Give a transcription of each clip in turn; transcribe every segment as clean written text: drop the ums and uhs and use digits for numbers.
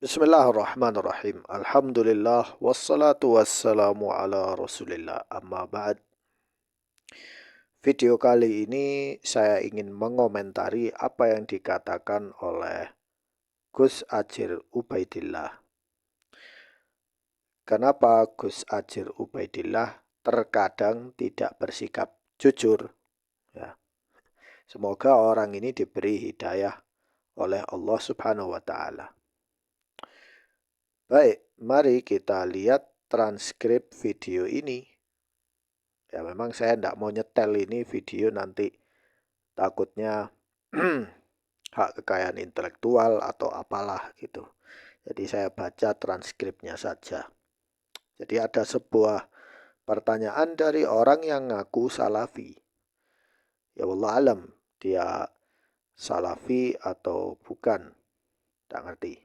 Bismillahirrahmanirrahim. Alhamdulillah wassalatu wassalamu ala Rasulillah. Amma ba'd. Video kali ini saya ingin mengomentari apa yang dikatakan oleh Gus Adjir Ubaidillah. Kenapa Gus Adjir Ubaidillah terkadang tidak bersikap jujur? Ya. Semoga orang ini diberi hidayah oleh Allah Subhanahu wa taala. Baik, mari kita lihat transkrip video ini. Ya memang saya tidak mau nyetel ini video nanti takutnya hak kekayaan intelektual atau apalah gitu. Jadi saya baca transkripnya saja. Jadi ada sebuah pertanyaan dari orang yang ngaku salafi. Ya wallah alam dia salafi atau bukan. Tidak ngerti.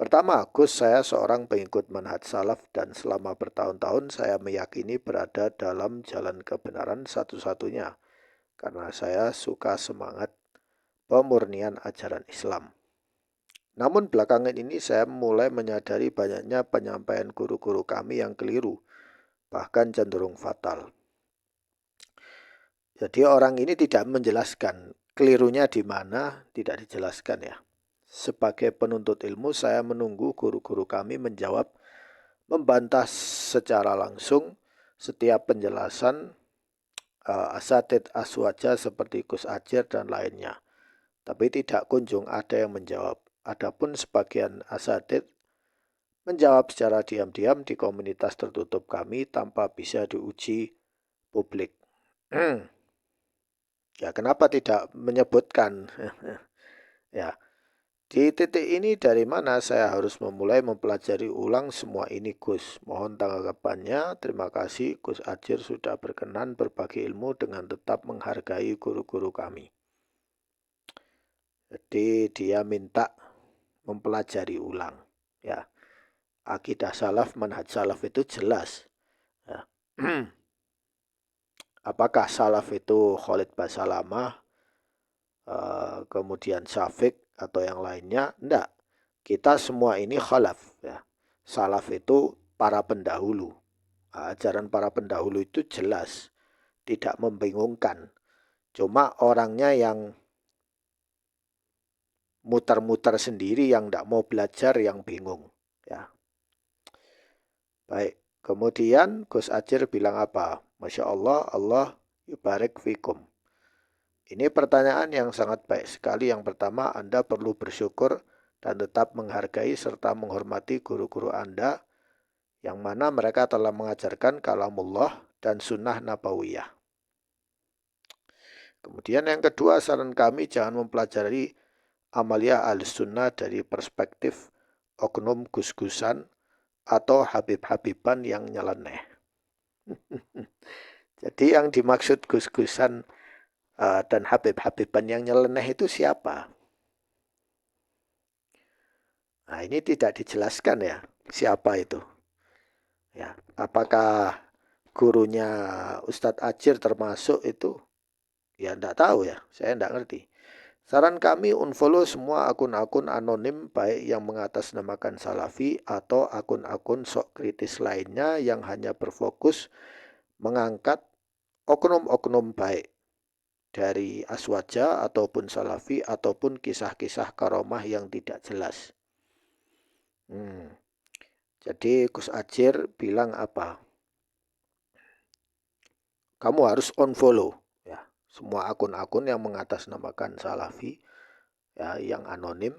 Pertama, Gus, saya seorang pengikut manhaj salaf dan selama bertahun-tahun saya meyakini berada dalam jalan kebenaran satu-satunya karena saya suka semangat pemurnian ajaran Islam. Namun belakangan ini saya mulai menyadari banyaknya penyampaian guru-guru kami yang keliru, bahkan cenderung fatal. Jadi orang ini tidak menjelaskan kelirunya di mana, tidak dijelaskan ya. Sebagai penuntut ilmu, saya menunggu guru-guru kami menjawab, membantah secara langsung setiap penjelasan asatid aswaja seperti Gus Adjir dan lainnya. Tapi tidak kunjung ada yang menjawab. Adapun sebagian asatid menjawab secara diam-diam di komunitas tertutup kami tanpa bisa diuji publik. Ya, kenapa tidak menyebutkan? Ya, di titik ini dari mana saya harus memulai mempelajari ulang semua ini Gus. Mohon tanggapannya. Terima kasih Gus Adjir sudah berkenan berbagi ilmu dengan tetap menghargai guru-guru kami. Jadi dia minta mempelajari ulang. Ya, akidah salaf, manhaj salaf itu jelas. Ya. Apakah salaf itu Khalid Basalamah, kemudian Syafiq atau yang lainnya? Enggak. Kita semua ini khalaf. Ya. Salaf itu para pendahulu. Ajaran para pendahulu itu jelas, tidak membingungkan. Cuma orangnya yang muter-muter sendiri, yang tidak mau belajar, yang bingung. Ya. Baik, kemudian Gus Adjir bilang apa? Masya Allah, Allah yubarik fikum. Ini pertanyaan yang sangat baik sekali. Yang pertama, Anda perlu bersyukur dan tetap menghargai serta menghormati guru-guru Anda yang mana mereka telah mengajarkan kalamullah dan sunnah nabawiyah. Kemudian yang kedua, saran kami jangan mempelajari amalia al-sunnah dari perspektif oknum gus-gusan atau habib-habiban yang nyeleneh. Jadi yang dimaksud gus-gusan dan habib-habiban yang nyeleneh itu siapa? Nah ini tidak dijelaskan ya, siapa itu. Ya, apakah gurunya Ustadz Adjir termasuk itu? Ya enggak tahu ya, saya enggak ngerti. Saran kami unfollow semua akun-akun anonim baik yang mengatasnamakan salafi atau akun-akun sok kritis lainnya yang hanya berfokus mengangkat oknum-oknum baik dari aswaja ataupun salafi ataupun kisah-kisah karomah yang tidak jelas. Jadi Gus Adjir bilang apa? Kamu harus unfollow ya semua akun-akun yang mengatasnamakan salafi ya yang anonim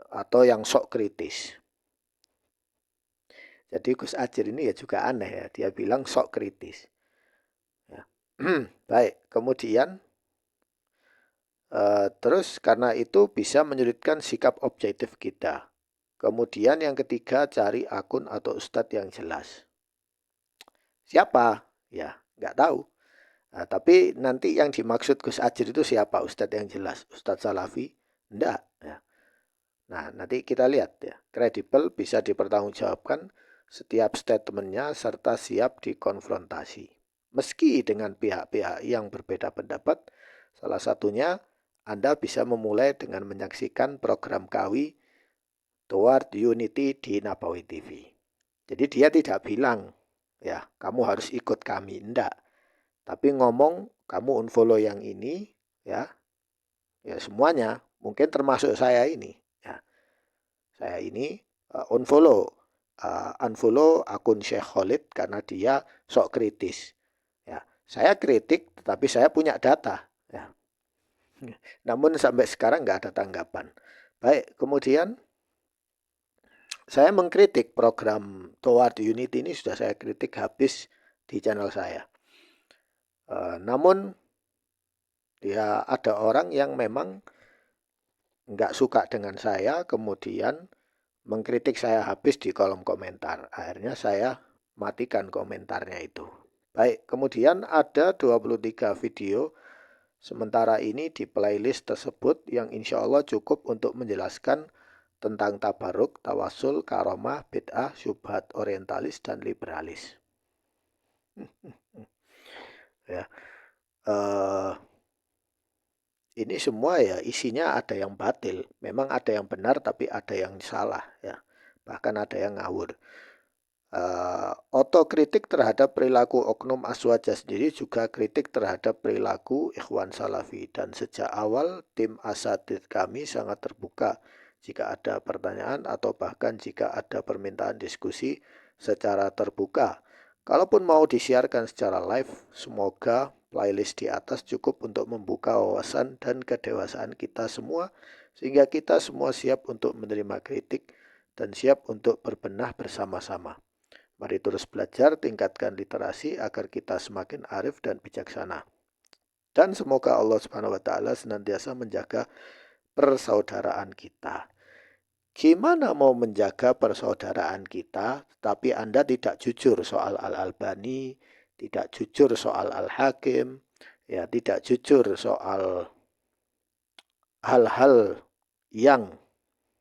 atau yang sok kritis. Jadi Gus Adjir ini ya juga aneh ya, dia bilang sok kritis. Ya. Baik, kemudian terus karena itu bisa menyulitkan sikap objektif kita. Kemudian yang ketiga, cari akun atau ustadz yang jelas. Siapa? Ya, nggak tahu. Nah, tapi nanti yang dimaksud Gus Adjir itu siapa? Ustadz yang jelas. Ustadz Salafi? Enggak. Ya. Nah, nanti kita lihat ya. Kredibel bisa dipertanggungjawabkan setiap statementnya serta siap dikonfrontasi. Meski dengan pihak-pihak yang berbeda pendapat, salah satunya Anda bisa memulai dengan menyaksikan program KAWI Toward Unity di Nabawi TV. Jadi dia tidak bilang, ya kamu harus ikut kami, enggak. Tapi ngomong kamu unfollow yang ini, ya semuanya, mungkin termasuk saya ini. Ya, saya ini unfollow akun Syekh Khalid karena dia sok kritis. Ya, saya kritik, tetapi saya punya data. Ya. Namun sampai sekarang nggak ada tanggapan. Baik, kemudian saya mengkritik program Toward Unity ini, sudah saya kritik habis di channel saya. Namun ya ada orang yang memang nggak suka dengan saya, kemudian mengkritik saya habis di kolom komentar. Akhirnya saya matikan komentarnya itu. Baik, kemudian ada 23 video sementara ini di playlist tersebut yang insya Allah cukup untuk menjelaskan tentang tabaruk, tawasul, karomah, bid'ah, syubhat, orientalis, dan liberalis. Ya, ini semua ya isinya ada yang batil. Memang ada yang benar tapi ada yang salah. Ya, bahkan ada yang ngawur. Otokritik terhadap perilaku oknum Aswaja sendiri juga kritik terhadap perilaku Ikhwan Salafi. Dan sejak awal tim asatid kami sangat terbuka jika ada pertanyaan atau bahkan jika ada permintaan diskusi secara terbuka. Kalaupun mau disiarkan secara live, semoga playlist di atas cukup untuk membuka wawasan dan kedewasaan kita semua sehingga kita semua siap untuk menerima kritik dan siap untuk berbenah bersama-sama. Mari terus belajar, tingkatkan literasi agar kita semakin arif dan bijaksana. Dan semoga Allah Subhanahu wa taala senantiasa menjaga persaudaraan kita. Gimana mau menjaga persaudaraan kita, tapi Anda tidak jujur soal Al-Albani, tidak jujur soal Al-Hakim, ya tidak jujur soal hal-hal yang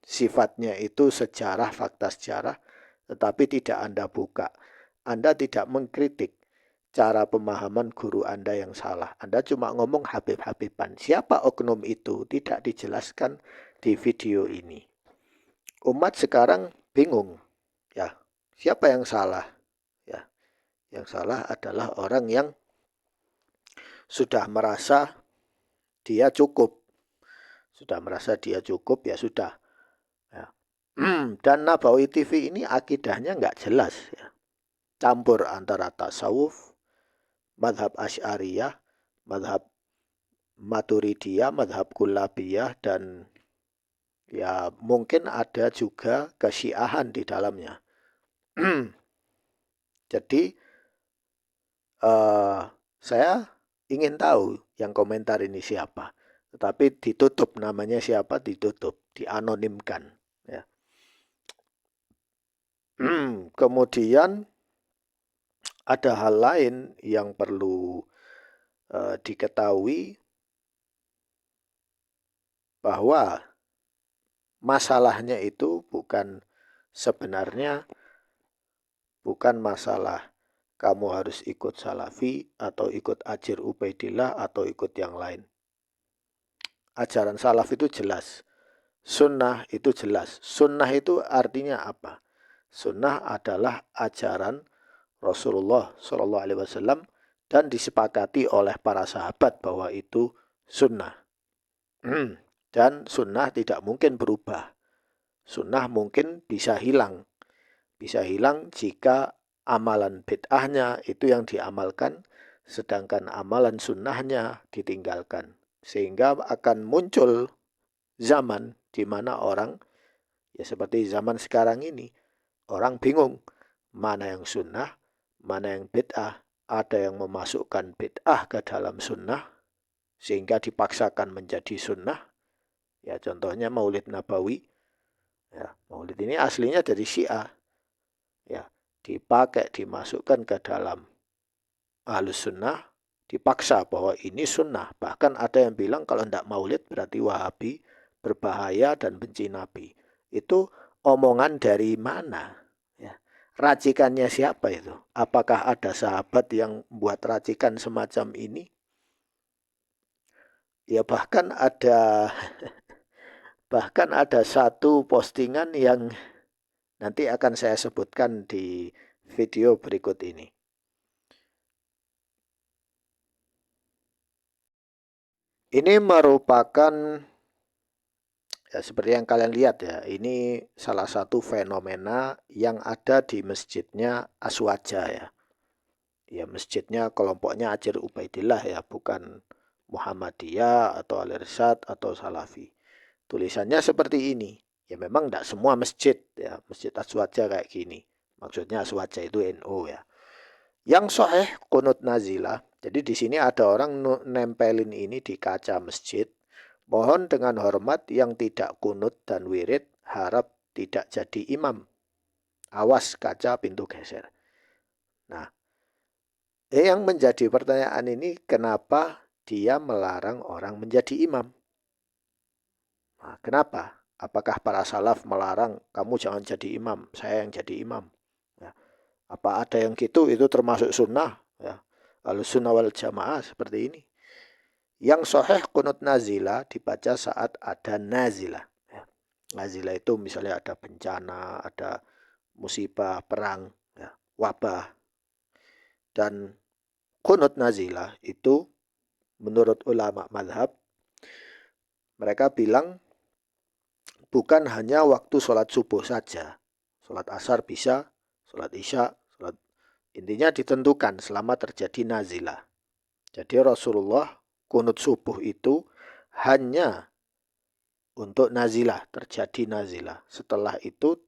sifatnya itu sejarah, fakta sejarah, tetapi tidak Anda buka. Anda tidak mengkritik cara pemahaman guru Anda yang salah. Anda cuma ngomong Habib-Habiban. Siapa oknum itu? Tidak dijelaskan di video ini. Umat sekarang bingung. Ya, siapa yang salah? Ya, yang salah adalah orang yang sudah merasa dia cukup. Sudah merasa dia cukup, ya sudah. Ya. Dan Nabawi TV ini akidahnya nggak jelas. Ya. Campur antara tasawuf, madhab Asy'ariyah, madhab Maturidiyah, madhab Kullabiyah, dan ya mungkin ada juga kesyiahan di dalamnya. Jadi saya ingin tahu yang komentar ini siapa. Tetapi ditutup, namanya siapa ditutup, dianonimkan. Ya. Kemudian ada hal lain yang perlu diketahui, bahwa masalahnya itu sebenarnya bukan masalah kamu harus ikut Salafi atau ikut Ajir Ubaidillah atau ikut yang lain. Ajaran salaf itu jelas. Sunnah itu jelas. Sunnah itu artinya apa? Sunnah adalah ajaran Rasulullah SAW dan disepakati oleh para sahabat bahwa itu sunnah. Dan sunnah tidak mungkin berubah. Sunnah mungkin bisa hilang. Bisa hilang jika amalan bid'ahnya itu yang diamalkan, sedangkan amalan sunnahnya ditinggalkan. Sehingga akan muncul zaman di mana orang, ya seperti zaman sekarang ini, orang bingung mana yang sunnah, mana yang bid'ah. Ada yang memasukkan bid'ah ke dalam sunnah sehingga dipaksakan menjadi sunnah. Ya contohnya Maulid Nabawi. Ya, Maulid ini aslinya dari Syiah. Ya, dipakai, dimasukkan ke dalam Ahlus Sunnah, dipaksa bahwa ini sunnah. Bahkan ada yang bilang kalau tidak maulid berarti Wahabi, berbahaya dan benci Nabi. Itu omongan dari mana? Ya. Racikannya siapa itu? Apakah ada sahabat yang buat racikan semacam ini? Ya bahkan ada Bahkan ada satu postingan yang nanti akan saya sebutkan di video berikut ini. Ini merupakan, ya seperti yang kalian lihat ya, ini salah satu fenomena yang ada di masjidnya Aswaja ya. Ya masjidnya kelompoknya Ajir Ubaidillah ya, bukan Muhammadiyah atau Al-Irsyad atau Salafi. Tulisannya seperti ini. Ya memang tidak semua masjid ya, Masjid Aswaja kayak gini. Maksudnya Aswaja itu NU ya. Yang sahih kunut nazilah. Jadi di sini ada orang nempelin ini di kaca masjid. Mohon dengan hormat yang tidak kunut dan wirid, harap tidak jadi imam. Awas kaca pintu geser. Nah, yang menjadi pertanyaan ini, kenapa dia melarang orang menjadi imam? Nah, kenapa? Apakah para salaf melarang kamu jangan jadi imam, saya yang jadi imam? Ya. Apa ada yang gitu? Itu termasuk sunnah. Ya. Al-sunnah wal jamaah seperti ini. Yang sahih kunut nazilah dibaca saat ada nazilah. Ya. Nazilah itu misalnya ada bencana, ada musibah, perang, ya, wabah. Dan kunut nazilah itu menurut ulama madhab, mereka bilang bukan hanya waktu sholat subuh saja. Sholat asar bisa, sholat isya, sholat... Intinya ditentukan selama terjadi nazilah. Jadi Rasulullah kunut subuh itu hanya untuk nazilah, terjadi nazilah. Setelah itu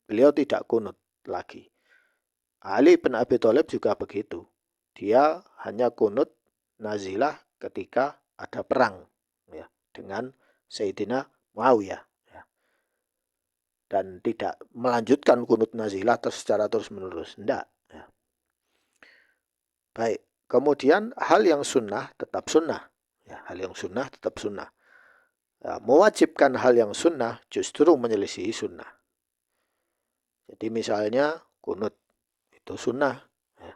beliau tidak kunut lagi. Ali bin Abi Thalib juga begitu. Dia hanya kunut nazilah ketika ada perang ya, dengan Sayyidina Muawiyah. Ya. Dan tidak melanjutkan kunut nazilah secara terus-menerus. Tidak. Ya. Baik. Kemudian hal yang sunnah tetap sunnah. Ya, hal yang sunnah tetap sunnah. Ya, mewajibkan hal yang sunnah justru menyelisihi sunnah. Jadi misalnya kunut itu sunnah. Ya.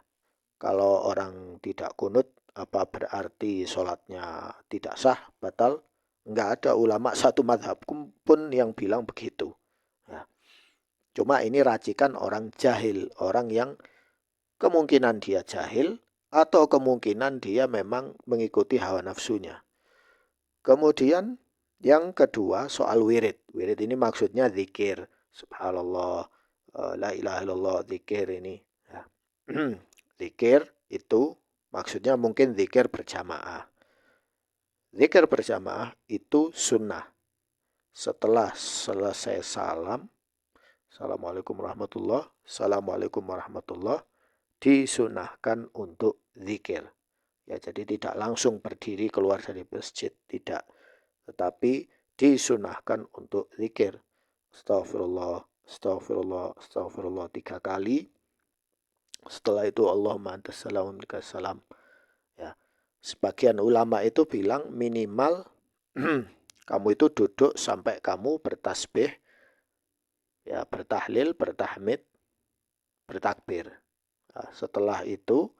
Kalau orang tidak kunut, apa berarti sholatnya tidak sah, batal? Enggak ada ulama satu madhab pun yang bilang begitu. Ya. Cuma ini racikan orang jahil, orang yang kemungkinan dia jahil atau kemungkinan dia memang mengikuti hawa nafsunya. Kemudian yang kedua soal wirid. Wirid ini maksudnya zikir. Subhanallah, la ilaha illallah, zikir ini. Ya. Zikir itu maksudnya mungkin zikir berjamaah. Zikir berjamaah itu sunnah. Setelah selesai salam, Assalamualaikum warahmatullah, Assalamualaikum warahmatullah, disunahkan untuk zikir. Ya, jadi tidak langsung berdiri keluar dari masjid, tidak. Tetapi disunahkan untuk zikir. Astagfirullah, astagfirullah, astagfirullah 3 kali. Setelah itu Allahumma antas salam salam. Ya. Sebagian ulama itu bilang minimal kamu itu duduk sampai kamu bertasbih, ya, bertahlil, bertahmid, bertakbir. Nah, setelah itu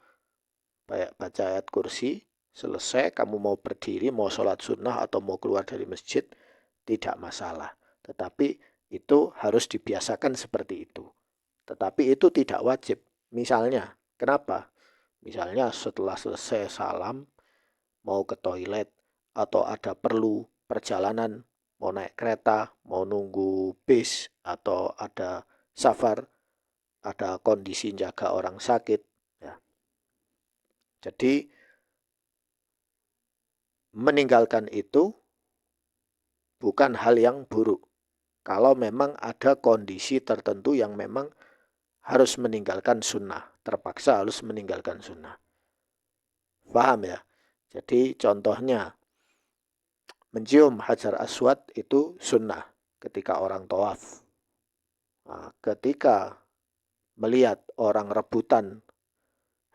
baca ayat kursi, selesai kamu mau berdiri, mau sholat sunnah atau mau keluar dari masjid, tidak masalah. Tetapi itu harus dibiasakan seperti itu. Tetapi itu tidak wajib. Misalnya, kenapa? Misalnya setelah selesai salam, mau ke toilet, atau ada perlu perjalanan, mau naik kereta, mau nunggu bis, atau ada safar, ada kondisi jaga orang sakit. Ya. Jadi, meninggalkan itu bukan hal yang buruk. Kalau memang ada kondisi tertentu yang memang harus meninggalkan sunnah, terpaksa harus meninggalkan sunnah. Paham ya? Jadi contohnya, mencium hajar aswad itu sunnah ketika orang tawaf. Nah, ketika melihat orang rebutan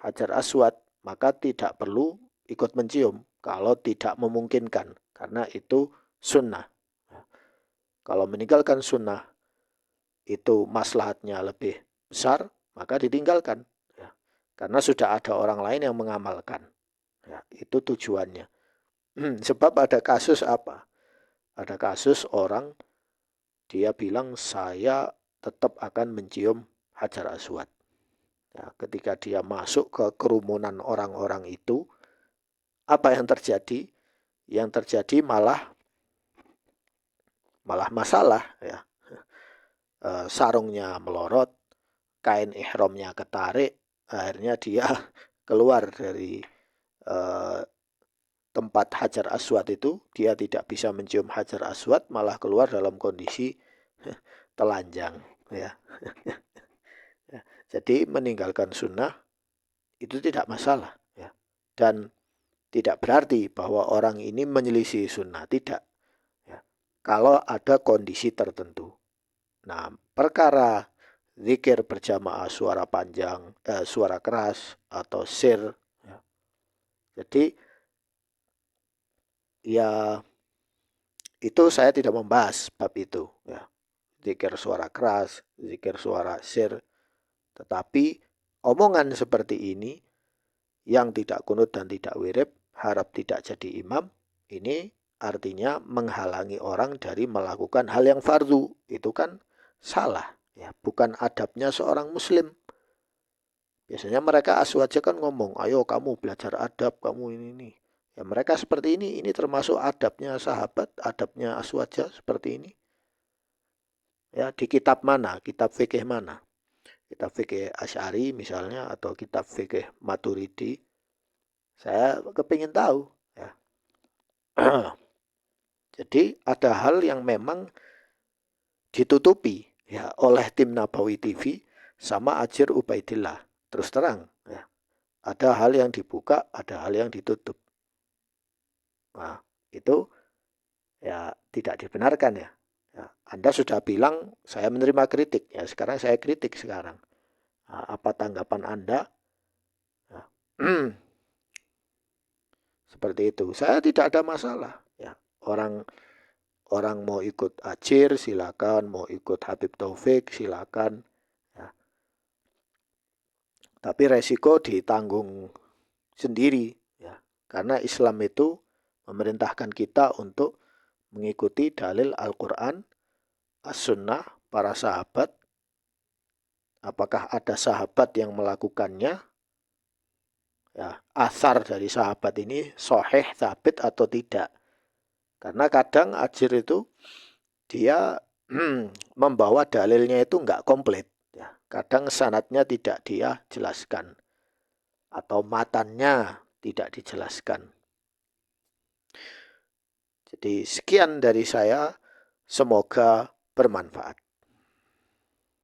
hajar aswad, maka tidak perlu ikut mencium kalau tidak memungkinkan, karena itu sunnah. Kalau meninggalkan sunnah itu maslahatnya lebih besar, maka ditinggalkan. Ya. Karena sudah ada orang lain yang mengamalkan. Ya, itu tujuannya. Sebab ada kasus apa? Ada kasus orang dia bilang saya tetap akan mencium Hajar Aswad. Ya, ketika dia masuk ke kerumunan orang-orang itu, apa yang terjadi? Yang terjadi malah masalah ya. Sarungnya melorot, kain ihramnya ketarik, akhirnya dia keluar dari eh, tempat Hajar Aswad itu, dia tidak bisa mencium Hajar Aswad, malah keluar dalam kondisi telanjang ya. Jadi meninggalkan sunnah itu tidak masalah ya. Dan tidak berarti bahwa orang ini menyelisih sunnah, tidak ya. Kalau ada kondisi tertentu. Nah, perkara zikir berjamaah suara panjang, suara keras atau sir ya. Jadi ya itu saya tidak membahas bab itu ya. Zikir suara keras, zikir suara sir, tetapi omongan seperti ini yang tidak kunut dan tidak wirib, harap tidak jadi imam, ini artinya menghalangi orang dari melakukan hal yang fardu. Itu kan salah ya, bukan adabnya seorang muslim. Biasanya mereka aswaja kan ngomong, ayo kamu belajar adab, kamu ini. Ya mereka seperti ini termasuk adabnya sahabat, adabnya aswaja seperti ini. Ya di kitab mana, kitab fikih mana? Kitab fikih Asy'ari misalnya atau kitab fikih Maturidi. Saya kepingin tahu ya. Jadi ada hal yang memang ditutupi ya oleh tim Nabawi TV sama Ajir Ubaidillah. Terus terang ya. Ada hal yang dibuka, ada hal yang ditutup. Nah, itu ya tidak dibenarkan ya. Ya, Anda sudah bilang saya menerima kritik ya, sekarang saya kritik sekarang. Nah, apa tanggapan Anda? Ya. Seperti itu. Saya tidak ada masalah ya. Orang mau ikut Ajir silakan, mau ikut Habib Taufik silakan ya. Tapi resiko ditanggung sendiri ya. Karena Islam itu memerintahkan kita untuk mengikuti dalil Al-Quran, As-Sunnah, para sahabat. Apakah ada sahabat yang melakukannya? Ya, asar dari sahabat ini sahih, sabit atau tidak? Karena kadang Ajir itu dia membawa dalilnya itu nggak komplit. Ya. Kadang sanadnya tidak dia jelaskan. Atau matannya tidak dijelaskan. Jadi sekian dari saya, semoga bermanfaat.